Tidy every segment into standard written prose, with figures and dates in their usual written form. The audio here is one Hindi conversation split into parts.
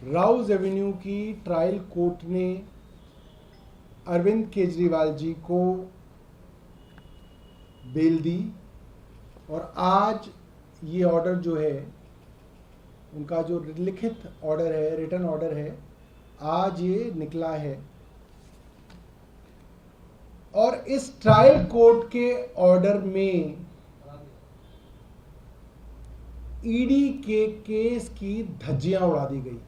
राउज एवेन्यू की ट्रायल कोर्ट ने अरविंद केजरीवाल जी को बेल दी और आज ये ऑर्डर जो है, उनका जो लिखित ऑर्डर है, रिटन ऑर्डर है, आज ये निकला है। और इस ट्रायल कोर्ट के ऑर्डर में ईडी के केस की धज्जियां उड़ा दी गई।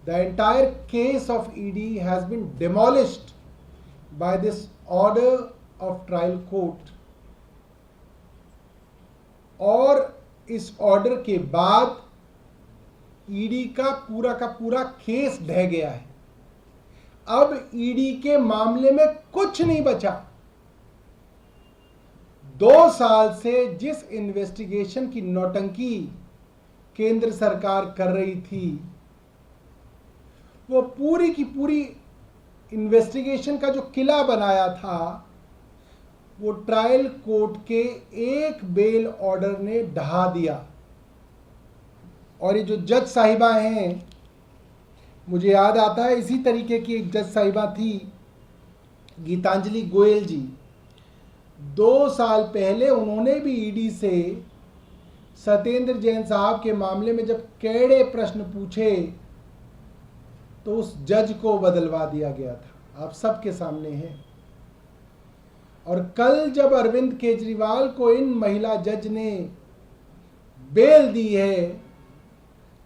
The entire case of ED has been demolished by this order of trial court. और इस ऑर्डर के बाद ईडी का पूरा केस ढह गया है। अब ईडी के मामले में कुछ नहीं बचा। 2 साल से जिस इन्वेस्टिगेशन की नौटंकी केंद्र सरकार कर रही थी, वो पूरी की पूरी इन्वेस्टिगेशन का जो किला बनाया था, वो ट्रायल कोर्ट के एक बेल ऑर्डर ने ढहा दिया। और ये जो जज साहिबा हैं, मुझे याद आता है इसी तरीके की एक जज साहिबा थी, गीतांजलि गोयल जी। 2 साल पहले उन्होंने भी ईडी से सत्येंद्र जैन साहब के मामले में जब कड़े प्रश्न पूछे तो उस जज को बदलवा दिया गया था। आप सबके सामने है। और कल जब अरविंद केजरीवाल को इन महिला जज ने बेल दी है,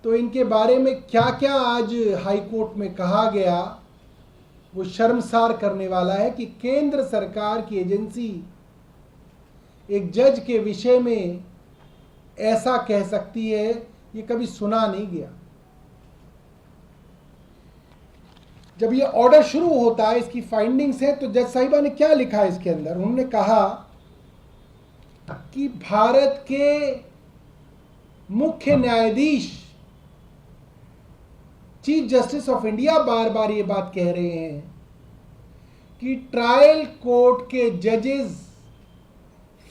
तो इनके बारे में क्या क्या आज हाई कोर्ट में कहा गया, वो शर्मसार करने वाला है कि केंद्र सरकार की एजेंसी एक जज के विषय में ऐसा कह सकती है, ये कभी सुना नहीं गया। जब ये ऑर्डर शुरू होता है, इसकी फाइंडिंग्स है, तो जज साहिबा ने क्या लिखा है इसके अंदर? उन्होंने कहा कि भारत के मुख्य न्यायाधीश, चीफ जस्टिस ऑफ इंडिया बार बार ये बात कह रहे हैं कि ट्रायल कोर्ट के जजेस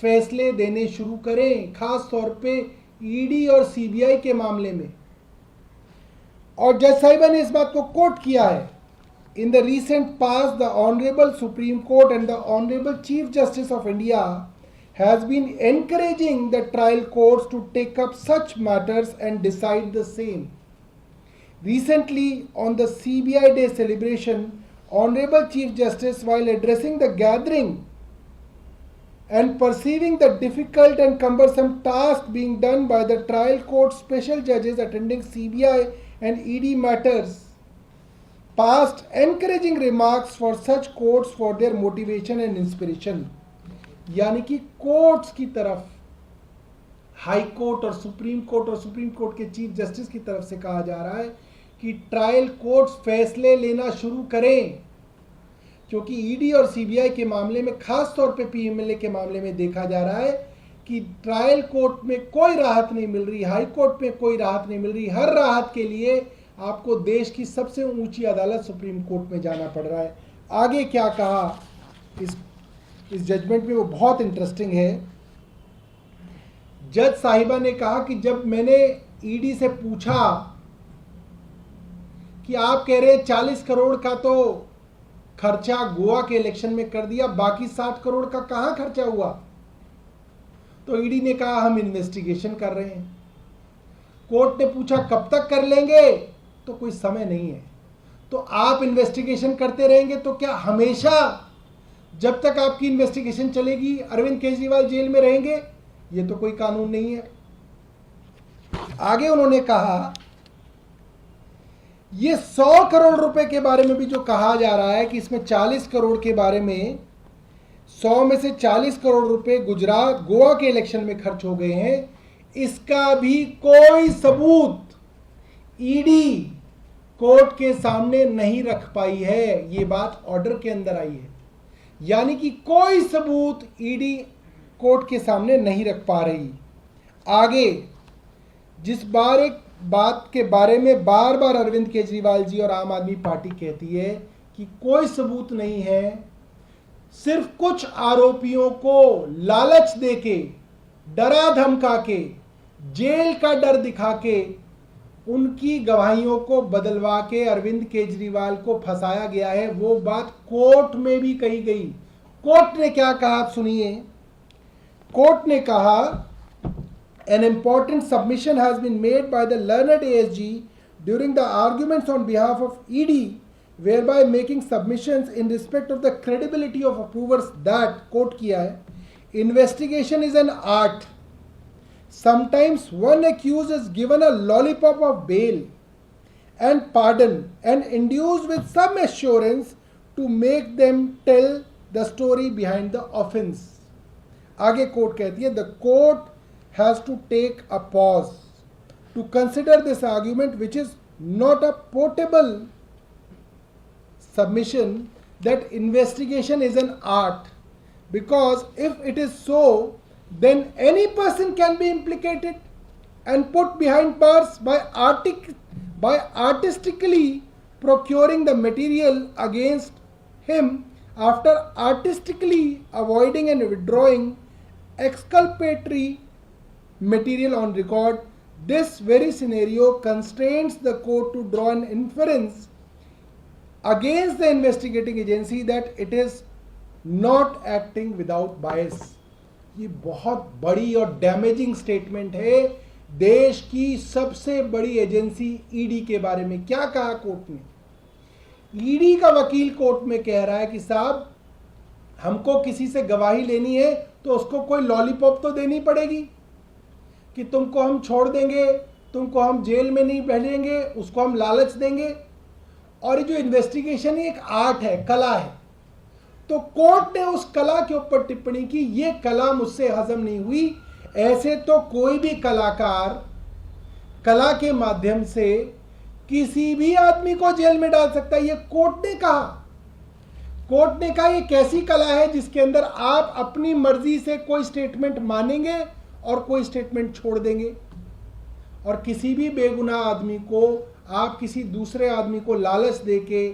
फैसले देने शुरू करें, खास तौर पे ईडी और सीबीआई के मामले में। और जज साहिबा ने इस बात को कोट किया है, in the recent past the honourable Supreme Court and the honourable Chief justice of India has been encouraging the trial courts to take up such matters and decide the same. Recently, on the CBI Day celebration, Honorable Chief Justice, while addressing the gathering and perceiving the difficult and cumbersome task being done by the trial court special judges attending CBI and ED matters, passed encouraging remarks for such courts for their motivation and inspiration. यानी कि कोर्ट्स की तरफ, हाई कोर्ट और सुप्रीम कोर्ट के चीफ जस्टिस की तरफ से कहा जा रहा है कि ट्रायल कोर्ट्स फैसले लेना शुरू करें, क्योंकि ईडी और सीबीआई के मामले में, खास तौर पे पीएमएलए के मामले में देखा जा रहा है कि ट्रायल कोर्ट में कोई राहत नहीं मिल रही, हाई कोर्ट में कोई राहत नहीं मिल रही। हर राहत के लिए आपको देश की सबसे ऊंची अदालत सुप्रीम कोर्ट में जाना पड़ रहा है। आगे क्या कहा इस जजमेंट में, वो बहुत इंटरेस्टिंग है। जज साहिबा ने कहा कि जब मैंने ईडी से पूछा कि आप कह रहे हैं 40 करोड़ का तो खर्चा गोवा के इलेक्शन में कर दिया, बाकी 60 करोड़ का कहां खर्चा हुआ, तो ईडी ने कहा हम इन्वेस्टिगेशन कर रहे हैं। कोर्ट ने पूछा कब तक कर लेंगे, तो कोई समय नहीं है। तो आप इन्वेस्टिगेशन करते रहेंगे तो क्या हमेशा जब तक आपकी इन्वेस्टिगेशन चलेगी अरविंद केजरीवाल जेल में रहेंगे? ये तो कोई कानून नहीं है। आगे उन्होंने कहा ये 100 करोड़ रुपए के बारे में भी जो कहा जा रहा है कि इसमें 40 करोड़ के बारे में, 100 में से 40 करोड़ रुपए गुजरात गोवा के इलेक्शन में खर्च हो गए हैं, इसका भी कोई सबूत ईडी कोर्ट के सामने नहीं रख पाई है। ये बात ऑर्डर के अंदर आई है, यानी कि कोई सबूत ईडी कोर्ट के सामने नहीं रख पा रही। आगे जिस बात के बारे में बार बार अरविंद केजरीवाल जी और आम आदमी पार्टी कहती है कि कोई सबूत नहीं है, सिर्फ कुछ आरोपियों को लालच देके, डरा धमका के, जेल का डर दिखा के उनकी गवाहियों को बदलवा के अरविंद केजरीवाल को फंसाया गया है। वो बात कोर्ट में भी कही गई। कोर्ट ने क्या कहा आप सुनिए। कोर्ट ने कहा an important submission has been made by the learned ASG during the arguments on behalf of ED, whereby making submissions in respect of the credibility of approvers that quote किया है, investigation is an art. Sometimes one accused is given a lollipop of bail and pardon and induced with some assurance to make them tell the story behind the offense. आगे कोर्ट कहती है, the court has to take a pause to consider this argument, which is not a portable submission that investigation is an art, because if it is so, then any person can be implicated and put behind bars by artistically procuring the material against him after artistically avoiding and withdrawing exculpatory material on record. This very scenario constrains the court to draw an inference against the investigating agency that it is not acting without bias. ये बहुत बड़ी और डैमेजिंग स्टेटमेंट है देश की सबसे बड़ी एजेंसी ईडी के बारे में। क्या कहा कोर्ट ने? ईडी का वकील कोर्ट में कह रहा है कि साहब, हमको किसी से गवाही लेनी है तो उसको कोई लॉलीपॉप तो देनी पड़ेगी कि तुमको हम छोड़ देंगे, तुमको हम जेल में नहीं भेजेंगे, उसको हम लालच देंगे। और ये जो इन्वेस्टिगेशन है एक आर्ट है, कला है। तो कोर्ट ने उस कला के ऊपर टिप्पणी की, ये कला मुझसे हजम नहीं हुई। ऐसे तो कोई भी कलाकार कला के माध्यम से किसी भी आदमी को जेल में डाल सकता है, ये कोर्ट ने कहा। कोर्ट ने कहा ये कैसी कला है जिसके अंदर आप अपनी मर्जी से कोई स्टेटमेंट मानेंगे और कोई स्टेटमेंट छोड़ देंगे, और किसी भी बेगुनाह आदमी को आप किसी दूसरे आदमी को लालच देके,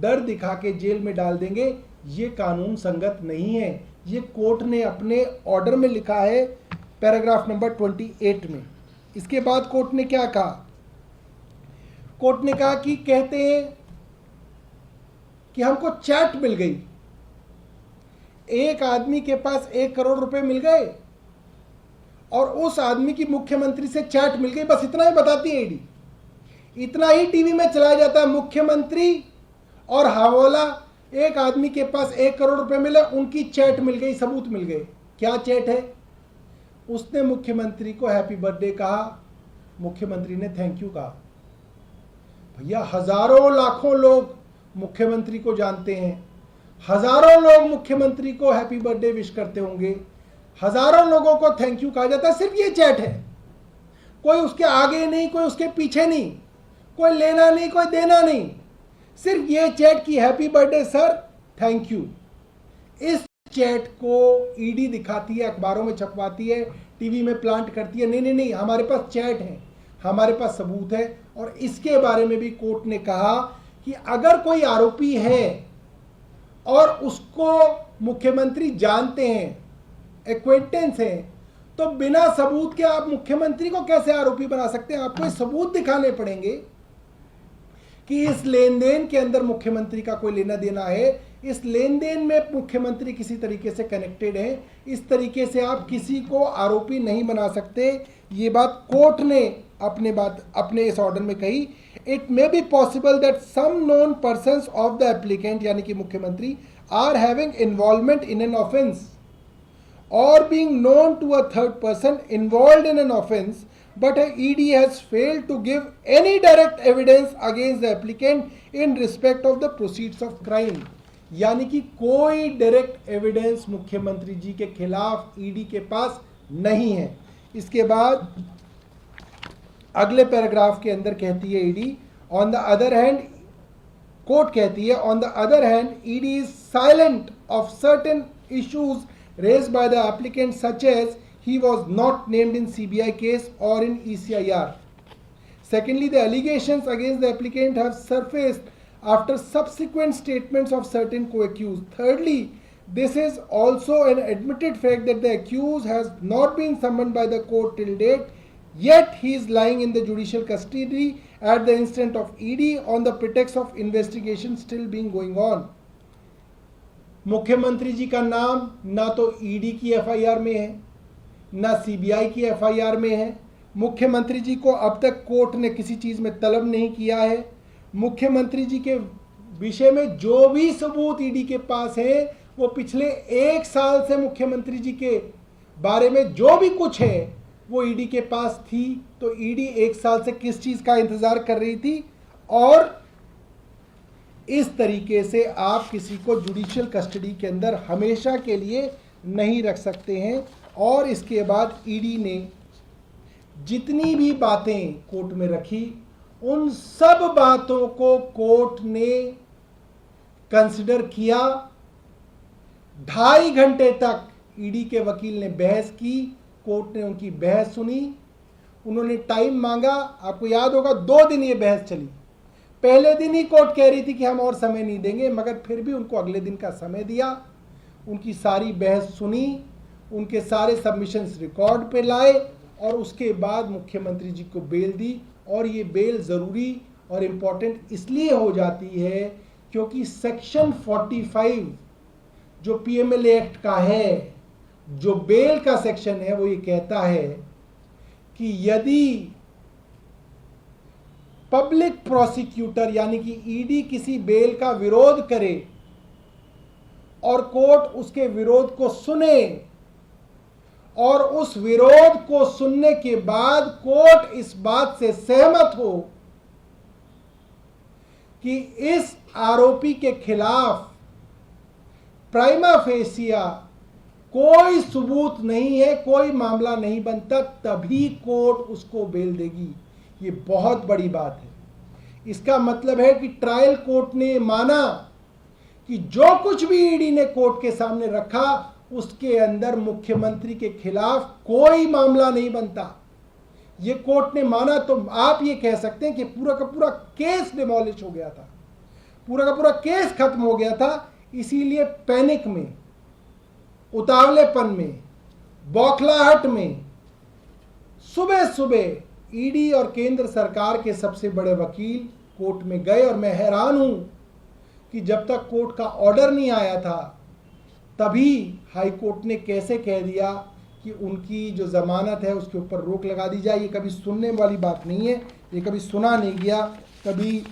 डर दिखा के जेल में डाल देंगे। ये कानून संगत नहीं है। ये कोर्ट ने अपने ऑर्डर में लिखा है, पैराग्राफ नंबर 28 में। इसके बाद कोर्ट ने क्या कहा? कोर्ट ने कहा कि कहते हैं कि हमको चैट मिल गई, एक आदमी के पास 1 करोड़ रुपए मिल गए और उस आदमी की मुख्यमंत्री से चैट मिल गई। बस इतना ही बताती है ईडी, इतना ही टीवी में चलाया जाता है। मुख्यमंत्री और हवाला, एक आदमी के पास 1 करोड़ रुपए मिले, उनकी चैट मिल गई, सबूत मिल गए। क्या चैट है? उसने मुख्यमंत्री को हैप्पी बर्थडे कहा, मुख्यमंत्री ने थैंक यू कहा। भैया हजारों लाखों लोग मुख्यमंत्री को जानते हैं, हजारों लोग मुख्यमंत्री को हैप्पी बर्थडे विश करते होंगे, हजारों लोगों को थैंक यू कहा जाता है। सिर्फ ये चैट है, कोई उसके आगे नहीं, कोई उसके पीछे नहीं, कोई लेना नहीं, कोई देना नहीं। सिर्फ ये चैट की happy birthday sir, thank you. इस चैट को ईडी दिखाती है, अखबारों में छपवाती है, टीवी में प्लांट करती है। नहीं नहीं नहीं, हमारे पास चैट है, हमारे पास सबूत है। और इसके बारे में भी कोर्ट ने कहा कि अगर कोई आरोपी है और उसको मुख्यमंत्री जानते हैं, एक्वेंटेंस है, तो बिना सबूत के आप मुख्यमंत्री को कैसे आरोपी बना सकते हैं? आपको सबूत दिखाने पड़ेंगे कि इस लेन देन के अंदर मुख्यमंत्री का कोई लेना देना है, इस लेन देन में मुख्यमंत्री किसी तरीके से कनेक्टेड है। इस तरीके से आप किसी को आरोपी नहीं बना सकते। ये बात कोर्ट ने अपने इस ऑर्डर में कही। It may be possible that some known persons of the applicant, यानी कि मुख्यमंत्री, are having involvement in an offence or being known to a third person involved in an offence, but ED has failed to give any direct evidence against the applicant in respect of the proceeds of crime. यानी कि कोई डायरेक्ट एविडेंस मुख्यमंत्री जी के खिलाफ ईडी के पास नहीं है। इसके बाद अगले पैराग्राफ के अंदर कहती है ED, on the other hand, court कहती है, on the other hand ED is silent of certain issues raised by the applicant, such as he was not named in CBI case or in ECIR. Secondly, the allegations against the applicant have surfaced after subsequent statements of certain co-accused. Thirdly, this is also an admitted fact that the accused has not been summoned by the court till date, Yet he is lying in the judicial custody at the instant of ED on the pretext of investigation still being going on. मुख्यमंत्री जी का नाम ना तो ईडी की एफआईआर में है, ना सीबीआई की एफआईआर में है। मुख्यमंत्री जी को अब तक कोर्ट ने किसी चीज में तलब नहीं किया है। मुख्यमंत्री जी के विषय में जो भी सबूत ईडी के पास है वो पिछले 1 साल से मुख्यमंत्री जी के बारे में जो भी कुछ है वो ईडी के पास थी। तो ईडी 1 साल से किस चीज का इंतजार कर रही थी? और इस तरीके से आप किसी को जुडिशियल कस्टडी के अंदर हमेशा के लिए नहीं रख सकते हैं। और इसके बाद ईडी ने जितनी भी बातें कोर्ट में रखी उन सब बातों को कोर्ट ने कंसिडर किया। 2.5 घंटे तक ईडी के वकील ने बहस की, कोर्ट ने उनकी बहस सुनी, उन्होंने टाइम मांगा। आपको याद होगा 2 दिन ये बहस चली। पहले दिन ही कोर्ट कह रही थी कि हम और समय नहीं देंगे, मगर फिर भी उनको अगले दिन का समय दिया, उनकी सारी बहस सुनी, उनके सारे सबमिशंस रिकॉर्ड पे लाए और उसके बाद मुख्यमंत्री जी को बेल दी। और ये बेल ज़रूरी और इम्पॉर्टेंट इसलिए हो जाती है क्योंकि सेक्शन 45 जो पीएमएलए एक्ट का है, जो बेल का सेक्शन है, वो ये कहता है कि यदि पब्लिक प्रोसिक्यूटर यानी कि ईडी किसी बेल का विरोध करे और कोर्ट उसके विरोध को सुने और उस विरोध को सुनने के बाद कोर्ट इस बात से सहमत हो कि इस आरोपी के खिलाफ प्राइमा फेसिया कोई सबूत नहीं है, कोई मामला नहीं बनता, तभी कोर्ट उसको बेल देगी। ये बहुत बड़ी बात है। इसका मतलब है कि ट्रायल कोर्ट ने माना कि जो कुछ भी ईडी ने कोर्ट के सामने रखा उसके अंदर मुख्यमंत्री के खिलाफ कोई मामला नहीं बनता। ये कोर्ट ने माना तो आप ये कह सकते हैं कि पूरा का पूरा केस डिमोलिश हो गया था, पूरा का पूरा केस खत्म हो गया था। इसीलिए पैनिक में, उतावलेपन में, बौखलाहट में सुबह सुबह ईडी और केंद्र सरकार के सबसे बड़े वकील कोर्ट में गए। और मैं हैरान हूं कि जब तक कोर्ट का ऑर्डर नहीं आया था तभी हाई कोर्ट ने कैसे कह दिया कि उनकी जो जमानत है उसके ऊपर रोक लगा दी जाए। ये कभी सुनने वाली बात नहीं है, ये कभी सुना नहीं गया, कभी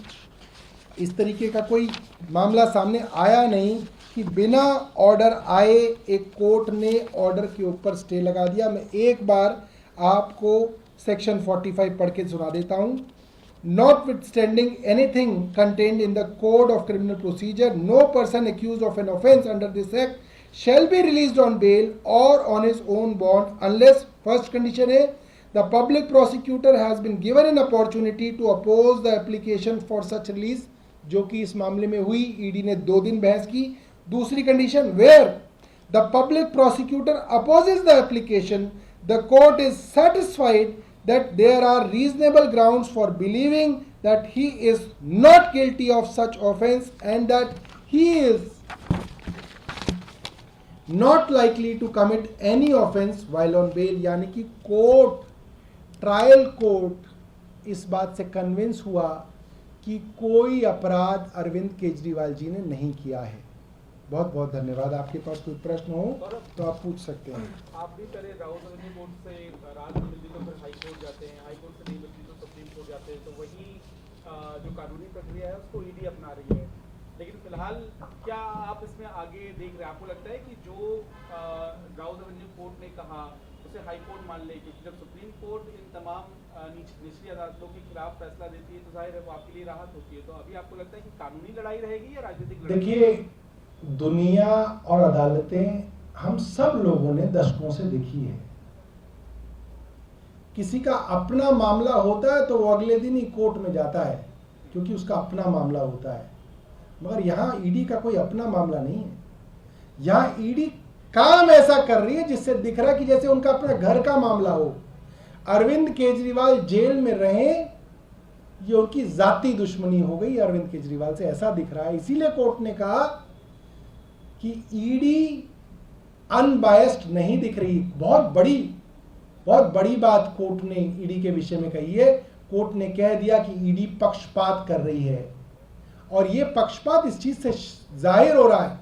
इस तरीके का कोई मामला सामने आया नहीं कि बिना ऑर्डर आए एक कोर्ट ने ऑर्डर के ऊपर स्टे लगा दिया। मैं एक बार आपको सेक्शन 45 पढ़ के सुना देता हूँ। Notwithstanding anything contained in the Code of Criminal Procedure, no person accused of an offence under this act shall be released on bail or on his own bond unless, first condition है, the public prosecutor has been given an opportunity to oppose the application for such release, जो कि इस मामले में हुई। ईडी ने 2 दिन बहस की। दूसरी condition, where the public prosecutor opposes the application, the court is satisfied that there are reasonable grounds for believing that he is not guilty of such offence and that he is not likely to commit any offence while on bail। यानी कि कोर्ट, ट्रायल कोर्ट इस बात से कन्विंस हुआ कि कोई अपराध अरविंद केजरीवाल जी ने नहीं किया है। बहुत बहुत धन्यवाद। आपके पास कोई प्रश्न हो तो आप पूछ सकते हैं। आप भी पहले राहुल गांधी कोर्ट से राज मिलती तो फिर हाई कोर्ट जाते हैं, हाई कोर्ट से नहीं मिलती तो सुप्रीम कोर्ट जाते हैं, तो वही जो कानूनी प्रक्रिया है उसको ईडी अपना रही है। लेकिन फिलहाल क्या आप इसमें आगे देख रहे हैं? आपको लगता है कि जो राहुल गांधी कोर्ट ने कहा उसे हाई कोर्ट मान ले, क्योंकि जब सुप्रीम कोर्ट इन तमाम निचली अदालतों के खिलाफ फैसला देती है तो जाहिर है वो आपके लिए राहत होती है। तो अभी आपको लगता है कि कानूनी लड़ाई रहेगी या राजनीतिक लड़ाई? देखिए, दुनिया और अदालतें हम सब लोगों ने दशकों से देखी है। किसी का अपना मामला होता है तो वो अगले दिन ही कोर्ट में जाता है क्योंकि उसका अपना मामला होता है। मगर यहां ईडी का कोई अपना मामला नहीं है। यहां ईडी काम ऐसा कर रही है जिससे दिख रहा है कि जैसे उनका अपना घर का मामला हो। अरविंद केजरीवाल जेल में रहे, ये उनकी जाती दुश्मनी हो गई अरविंद केजरीवाल से, ऐसा दिख रहा है। इसीलिए कोर्ट ने कहा कि ईडी अनबायस्ड नहीं दिख रही। बहुत बड़ी बहुत बड़ी बात कोर्ट ने ईडी के विषय में कही है। कोर्ट ने कह दिया कि ईडी पक्षपात कर रही है, और यह पक्षपात इस चीज से जाहिर हो रहा है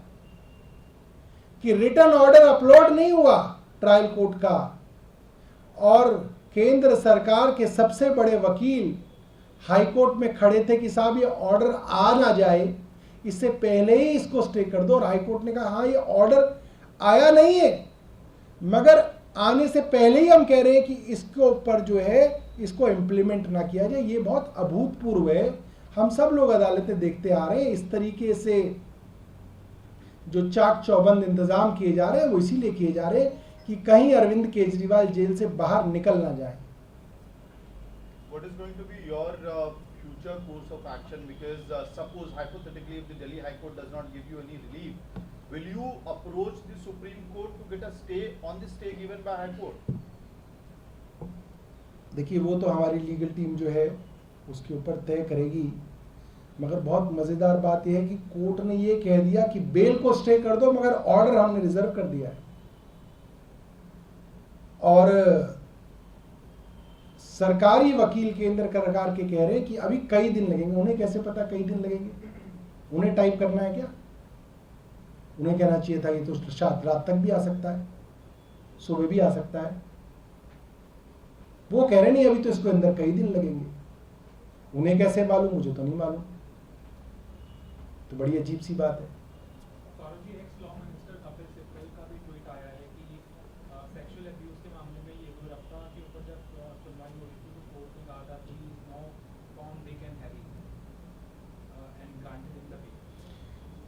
कि रिटर्न ऑर्डर अपलोड नहीं हुआ ट्रायल कोर्ट का, और केंद्र सरकार के सबसे बड़े वकील हाईकोर्ट में खड़े थे कि साहब ये ऑर्डर आ ना जाए, इससे पहले ही इसको स्टे कर दो। और हाईकोर्ट ने कहा हाँ ये ऑर्डर आया नहीं है, मगर आने से पहले ही हम कह रहे हैं कि इसके ऊपर जो है इसको इम्प्लीमेंट ना किया जाए। ये बहुत अभूतपूर्व है। हम सब लोग अदालतें देखते आ रहे हैं, इस तरीके से जो चाक चौबंद इंतजाम किए जा रहे हैं वो इसीलिए किए जा रहे हैं कि कहीं अरविंद केजरीवाल जेल से बाहर निकल ना जाए। What is going to be your future course of action? Because suppose hypothetically if the Delhi High Court does not give you any relief, will you approach the Supreme Court to get a stay on the stay given by High Court? देखिए वो तो हमारी लीगल टीम जो है उसके ऊपर तय करेगी, मगर बहुत मजेदार बात यह है कि कोर्ट ने ये कह दिया कि बेल को स्टे कर दो, मगर ऑर्डर हमने रिजर्व कर दिया है। और सरकारी वकील केंद्र सरकार के कह रहे हैं कि अभी कई दिन लगेंगे। उन्हें कैसे पता कई दिन लगेंगे? उन्हें टाइप करना है क्या? उन्हें कहना चाहिए था ये तो शायद रात तक भी आ सकता है, सुबह भी आ सकता है। वो कह रहे नहीं अभी तो इसको अंदर कई दिन लगेंगे। उन्हें कैसे मालूम? मुझे तो नहीं मालूम। तो बड़ी अजीब सी बात है।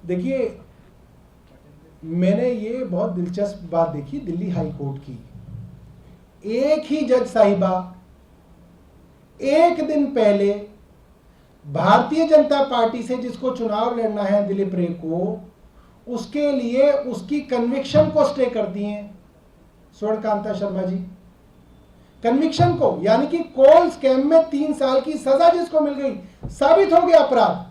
देखिए मैंने ये बहुत दिलचस्प बात देखी दिल्ली हाई कोर्ट की। एक ही जज साहिबा एक दिन पहले भारतीय जनता पार्टी से जिसको चुनाव लड़ना है दिलीप रे को, उसके लिए उसकी कन्विक्शन को स्टे कर दिए हैं स्वर्णकांता शर्मा जी। कन्विक्शन को, यानी कि कोल स्कैम में 3 साल की सजा जिसको मिल गई, साबित हो गया अपराध,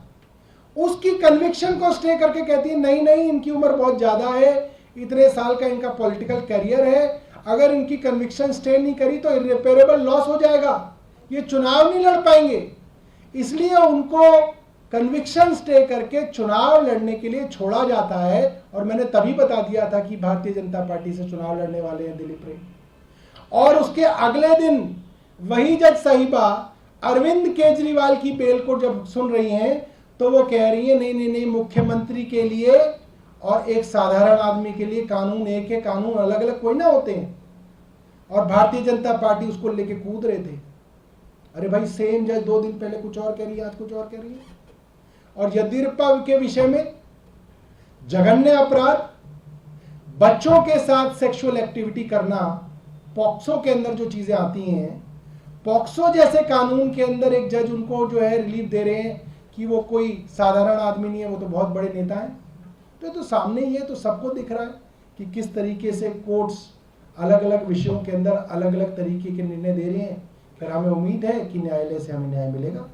उसकी कन्विक्शन को स्टे करके कहती है नहीं नहीं इनकी उम्र बहुत ज्यादा है, इतने साल का इनका पॉलिटिकल करियर है, अगर इनकी कन्विक्शन स्टे नहीं करी तो इररिपेरेबल लॉस हो जाएगा, ये चुनाव नहीं लड़ पाएंगे। इसलिए उनको कन्विक्शन स्टे करके चुनाव लड़ने के लिए छोड़ा जाता है। और मैंने तभी बता दिया था कि भारतीय जनता पार्टी से चुनाव लड़ने वाले हैं दिलीप रे। और उसके अगले दिन वही जज साहिबा अरविंद केजरीवाल की बेल को जब सुन रही हैं तो वो कह रही है नहीं नहीं नहीं, मुख्यमंत्री के लिए और एक साधारण आदमी के लिए कानून एक है, कानून अलग अलग कोई ना होते हैं। और भारतीय जनता पार्टी उसको लेके कूद रहे थे। अरे भाई सेम जज 2 दिन पहले कुछ और कह रही है, आज कुछ और कह रही है। और येदियुरप्पा के विषय में जघन्य अपराध, बच्चों के साथ सेक्सुअल एक्टिविटी करना, पॉक्सो के अंदर जो चीजें आती हैं, पॉक्सो जैसे कानून के अंदर एक जज उनको जो है रिलीफ दे रहे हैं कि वो कोई साधारण आदमी नहीं है, वो तो बहुत बड़े नेता हैं। तो सामने ही है, तो सबको दिख रहा है कि किस तरीके से कोर्ट्स अलग अलग विषयों के अंदर अलग अलग तरीके के निर्णय दे रहे हैं। फिर हमें उम्मीद है कि न्यायालय से हमें न्याय मिलेगा।